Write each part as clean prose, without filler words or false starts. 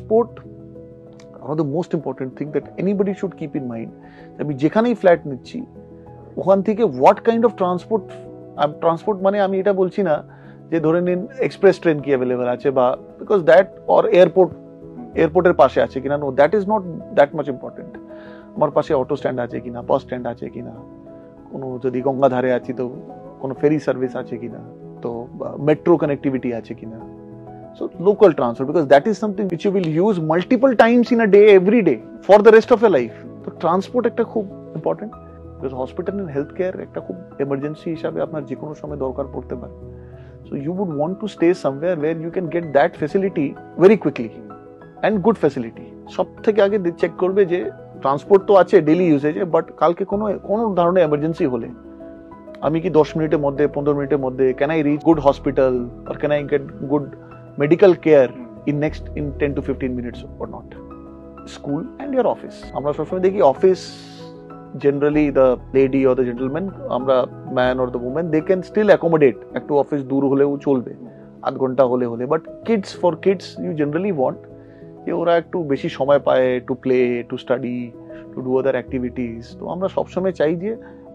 transport, one of the most important thing that anybody should keep in mind, আমি যেখানেই flat নিচ্ছি ওখান থেকে what kind of transport মানে আমি এটা বলছি না যে ধরে নিন এক্সপ্রেস ট্রেন কি অ্যাভেলেবল আছে বা বিকজ দ্যাট অর এয়ারপোর্টের পাশে আছে কিনা, know that is not that much important. আমার পাশে অটো স্ট্যান্ড আছে কিনা, বাস স্ট্যান্ড আছে কিনা, কোনো যদি গঙ্গাধারে আছি তো কোনো ফেরি সার্ভিস আছে কিনা, তো মেট্রো কানেক্টিভিটি আছে কিনা। So local transport, because that is something which you will use multiple times in a day, every day for the rest of your life. So transport একটা খুব important, because hospital and healthcare একটা খুব emergency হিসাবে আপনার যে কোনো সময় দরকার পড়তে পারে। So you would want to stay somewhere where you can get that facility very quickly and good facility. সব থেকে আগে চেক করবে যে ট্রান্সপোর্ট তো আছে ডেইলি ইউজেজে, বাট কালকে কোনো ধরনের এমার্জেন্সি হলে আমি কি 10 মিনিটের মধ্যে 15 মিনিটের মধ্যে can I reach good hospital or can I get good medical care in 10 to 15 minutes or not. School and your office. আমরা সবসময় দেখি office generally the lady or the gentleman, আমরা man or the woman, they can still accommodate একটু office দূর হলেও চলবে, আধ ঘন্টা হলে, but for kids you generally want যে ওরা একটু বেশি সময় পায় to play, to study, to do other activities. তো আমরা সবসময় চাই যে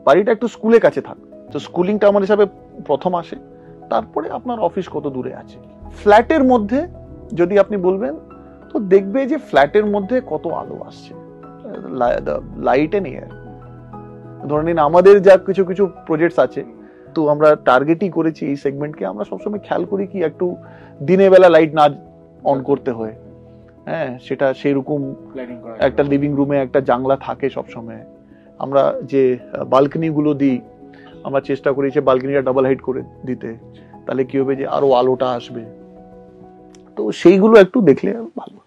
বাড়িটা একটু স্কুলের কাছে থাক। তো স্কুলিংটা আমার হিসাবে প্রথম আসে, তারপরে আপনার অফিস কত দূরে আছে। ফ্ল্যাটের মধ্যে যদি আপনি বলবেন তো দেখবে যে ফ্ল্যাটের মধ্যে কত আলো আসছে, লাইট এন্ড এয়ার। ধরে নিন আমাদের যা কিছু কিছু প্রজেক্টস আছে, তো আমরা টার্গেটই করেছি এই সেগমেন্টকে, আমরা সবসময় খেয়াল করি কি একটু দিনের বেলা লাইট না অন করতে হয়, হ্যাঁ সেটা সেরকম একটা লিভিং রুমে একটা জানলা থাকে সবসময়। আমরা যে বালকনি গুলো দিই আমরা চেষ্টা করি যে বালকনিটা ডাবল হাইট করে দিতে, তাহলে কি হবে যে আরো আলোটা আসবে। তো সেইগুলো একটু দেখলে ভালো।